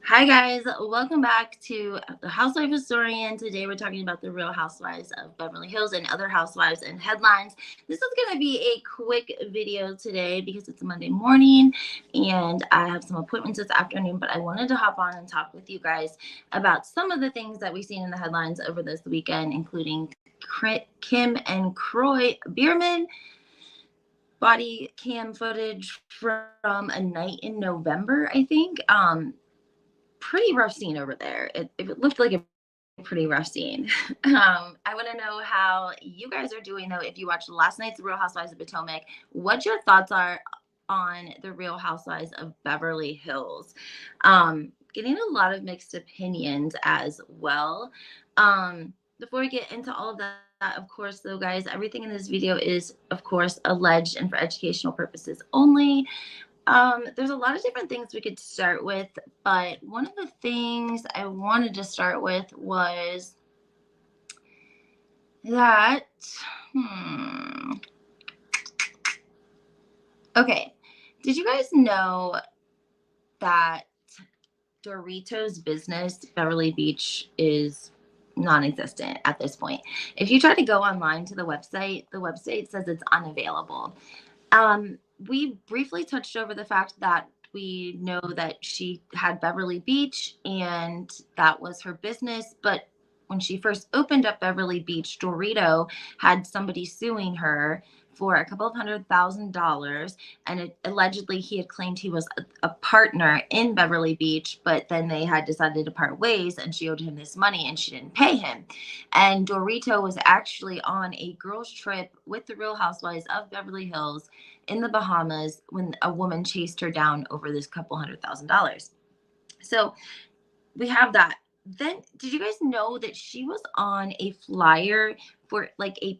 Hi guys, welcome back to the Housewife Historian. Today we're talking about the Real Housewives of Beverly Hills and other housewives and headlines. This is going to be a quick video today because it's a Monday morning and I have some appointments this afternoon, but I wanted to hop on and talk with you guys about some of the things that we've seen in the headlines over this weekend, including Kim and Kroy Biermann body cam footage from a night in November, I think. Pretty rough scene over there. It looked like a pretty rough scene. I want to know how you guys are doing, though. If you watched last night's Real Housewives of Potomac, what your thoughts are on the Real Housewives of Beverly Hills. Getting a lot of mixed opinions as well. Before we get into all of that, of course, though, guys, everything in this video is, of course, alleged and for educational purposes only. There's a lot of different things we could start with, but one of the things I wanted to start with was that, okay, did you guys know that Doritos business, Beverly Beach, is non-existent at this point? If you try to go online to the website says it's unavailable. We briefly touched over the fact that we know that she had Beverly Beach and that was her business. But when she first opened up Beverly Beach, Dorito had somebody suing her for a couple of $100,000. And allegedly he had claimed he was a partner in Beverly Beach, but then they had decided to part ways and she owed him this money and she didn't pay him. And Dorito was actually on a girls' trip with the Real Housewives of Beverly Hills in the Bahamas when a woman chased her down over this couple $100,000. So we have that. Then did you guys know that she was on a flyer for like a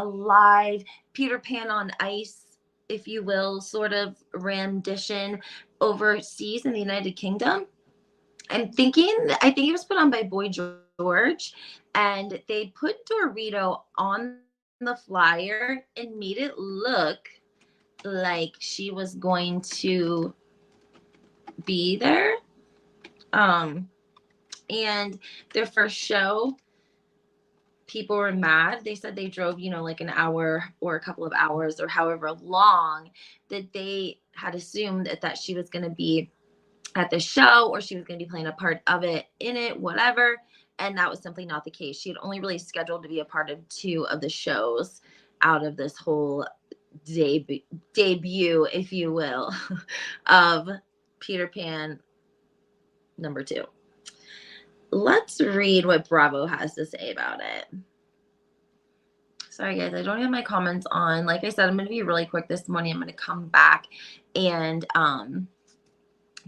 live Peter Pan on ice, if you will, sort of rendition overseas in the United Kingdom? I think it was put on by Boy George, and they put Dorito on the flyer and made it look like she was going to be there. And their first show, people were mad. They said they drove, like an hour or a couple of hours or however long that they had assumed that she was going to be at the show or she was going to be playing a part of it in it, whatever. And that was simply not the case. She had only really scheduled to be a part of 2 of the shows out of this whole debut, if you will, of Peter Pan number 2. Let's read what Bravo has to say about it. Sorry, guys, I don't have my comments on. Like I said, I'm going to be really quick this morning. I'm going to come back and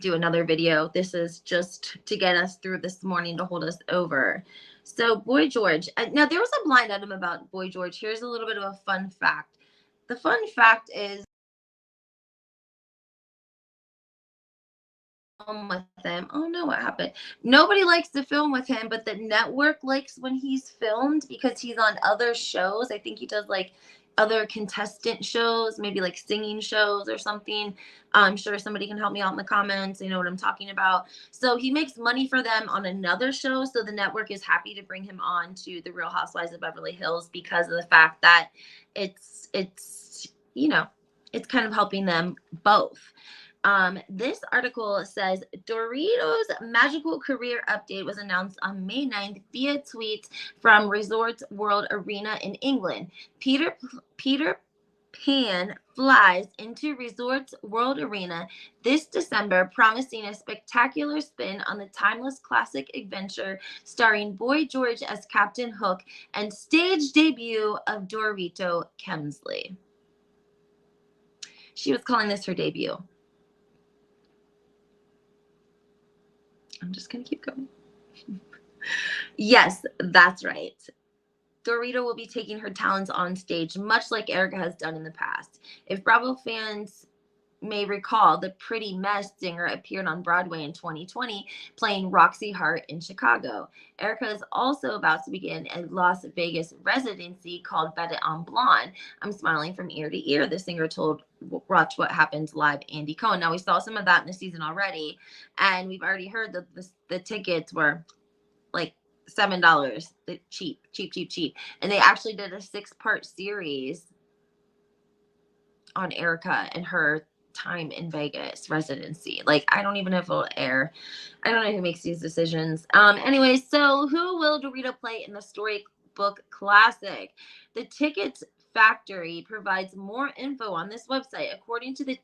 do another video. This is just to get us through this morning, to hold us over. So Boy George, now there was a blind item about Boy George. Here's a little bit of a fun fact. The fun fact is with him. Oh no, what happened? Nobody likes to film with him, but the network likes when he's filmed because he's on other shows. I think he does like other contestant shows, maybe like singing shows or something. I'm sure somebody can help me out in the comments. You know what I'm talking about. So he makes money for them on another show. So the network is happy to bring him on to the Real Housewives of Beverly Hills because of the fact that it's kind of helping them both. This article says Doritos' magical career update was announced on May 9th via tweets from Resorts World Arena in England. Peter Pan flies into Resorts World Arena this December, promising a spectacular spin on the timeless classic adventure starring Boy George as Captain Hook and stage debut of Dorito Kemsley. She was calling this her debut. I'm just going to keep going. Yes, that's right. Dorito will be taking her talents on stage, much like Erica has done in the past. If Bravo fans may recall, the Pretty Mess singer appeared on Broadway in 2020, playing Roxy Hart in Chicago. Erica is also about to begin a Las Vegas residency called Bête en Blonde. I'm smiling from ear to ear, the singer told Watch What Happens Live Andy Cohen. Now, we saw some of that in the season already, and we've already heard that the tickets were like $7. Cheap. And they actually did a 6-part series on Erica and her time in Vegas residency. Like, I don't even know if it'll air. I don't know who makes these decisions. Anyway, so who will Dorito play in the Storybook Classic? The Tickets Factory provides more info on this website. According to the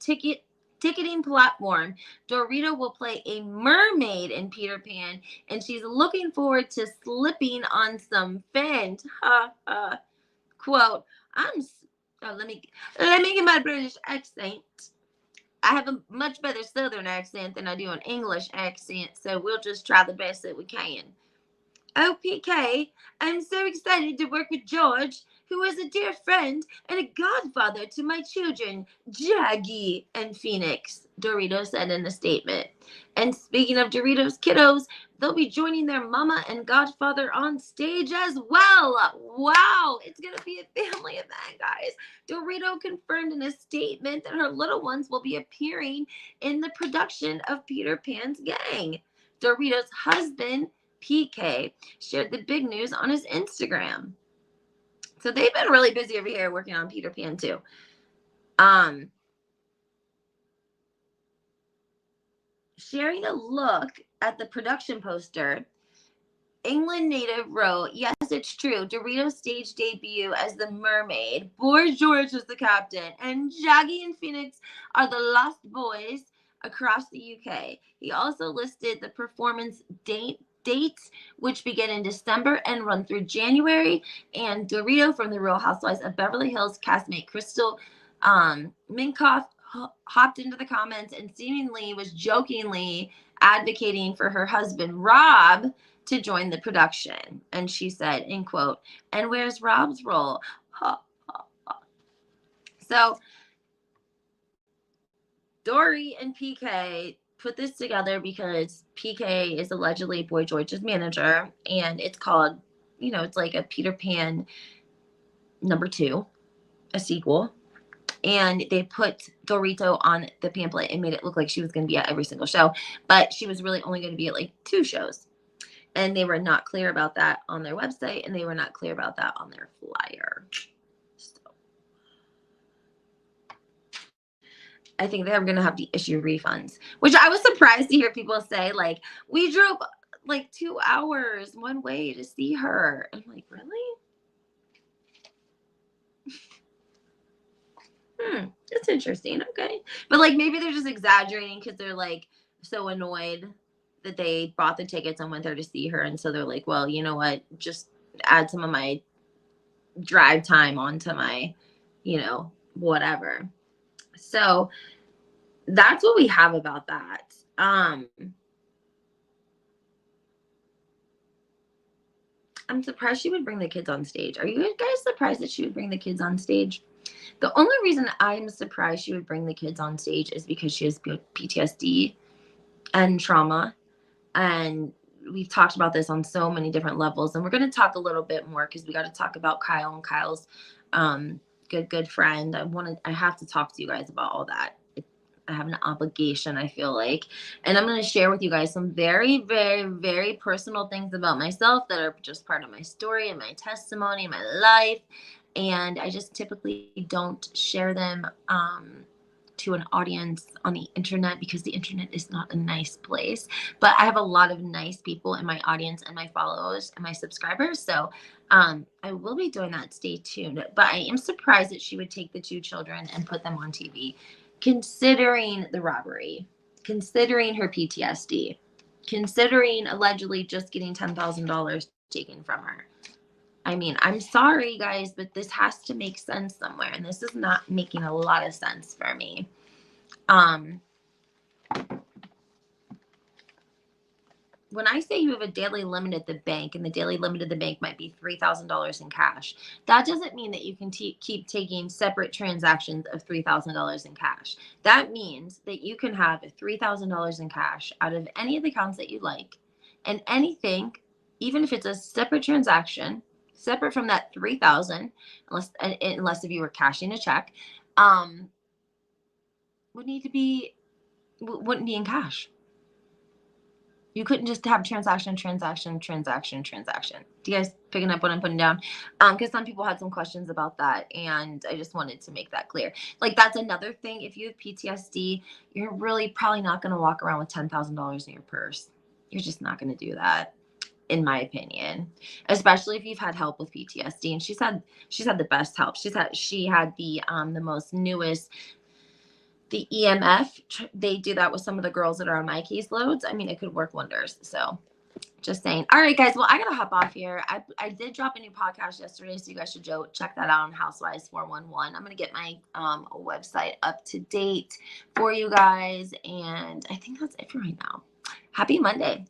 ticketing platform, Dorito will play a mermaid in Peter Pan, and she's looking forward to slipping on some fins. Quote, let me get my British accent. I have a much better Southern accent than I do an English accent, so we'll just try the best that we can. Oh, PK, I'm so excited to work with George, who is a dear friend and a godfather to my children, Jaggy and Phoenix, Dorito said in a statement. And speaking of Doritos kiddos, they'll be joining their mama and godfather on stage as well. Wow, it's going to be a family event, guys. Dorito confirmed in a statement that her little ones will be appearing in the production of Peter Pan's Gang. Dorito's husband, PK, shared the big news on his Instagram. So they've been really busy over here working on Peter Pan too. Sharing a look at the production poster, England native wrote, "Yes, it's true. Dorito's stage debut as the mermaid. Boy George is the captain, and Jaggy and Phoenix are the lost boys across the UK." He also listed the performance dates, which begin in December and run through January. And Dorito from the Real Housewives of Beverly Hills castmate Crystal Minkoff hopped into the comments and seemingly was jokingly advocating for her husband Rob to join the production. And she said, in quote, "And where's Rob's role?" So Dory and PK put this together because PK is allegedly Boy George's manager, and it's called, it's like a Peter Pan #2, a sequel. And they put Dorito on the pamphlet and made it look like she was going to be at every single show, but she was really only going to be at like 2 shows. And they were not clear about that on their website, and they were not clear about that on their flyer. So I think they're going to have to issue refunds, which I was surprised to hear people say, like, we drove like 2 hours one way to see her. I'm like, really? That's interesting. Okay. But like, maybe they're just exaggerating because they're like so annoyed that they bought the tickets and went there to see her. And so they're like, well, you know what? Just add some of my drive time onto my, whatever. So that's what we have about that. I'm surprised she would bring the kids on stage. Are you guys surprised that she would bring the kids on stage? The only reason I'm surprised she would bring the kids on stage is because she has PTSD and trauma. And we've talked about this on so many different levels. And we're going to talk a little bit more because we got to talk about Kyle and Kyle's good friend. I have to talk to you guys about all that. I have an obligation, I feel like. And I'm going to share with you guys some very, very, very personal things about myself that are just part of my story and my testimony, my life. And I just typically don't share them to an audience on the internet because the internet is not a nice place. But I have a lot of nice people in my audience and my followers and my subscribers. So I will be doing that. Stay tuned. But I am surprised that she would take the 2 children and put them on TV, considering the robbery, considering her PTSD, considering allegedly just getting $10,000 taken from her. I mean, I'm sorry, guys, but this has to make sense somewhere, and this is not making a lot of sense for me. When I say you have a daily limit at the bank, and the daily limit at the bank might be $3,000 in cash, that doesn't mean that you can keep taking separate transactions of $3,000 in cash. That means that you can have $3,000 in cash out of any of the accounts that you like, and anything, even if it's a separate transaction, separate from that $3,000, unless if you were cashing a check, wouldn't be in cash. You couldn't just have transaction. Do you guys picking up what I'm putting down? Because some people had some questions about that, and I just wanted to make that clear. Like, that's another thing. If you have PTSD, you're really probably not going to walk around with $10,000 in your purse. You're just not going to do that, in my opinion. Especially if you've had help with PTSD. And she's had the best help. She had the most newest, the EMF. They do that with some of the girls that are on my caseloads. I mean, it could work wonders. So just saying. All right, guys. Well, I gotta hop off here. I did drop a new podcast yesterday, so you guys should check that out on Housewives 411. I'm gonna get my website up to date for you guys, and I think that's it for right now. Happy Monday.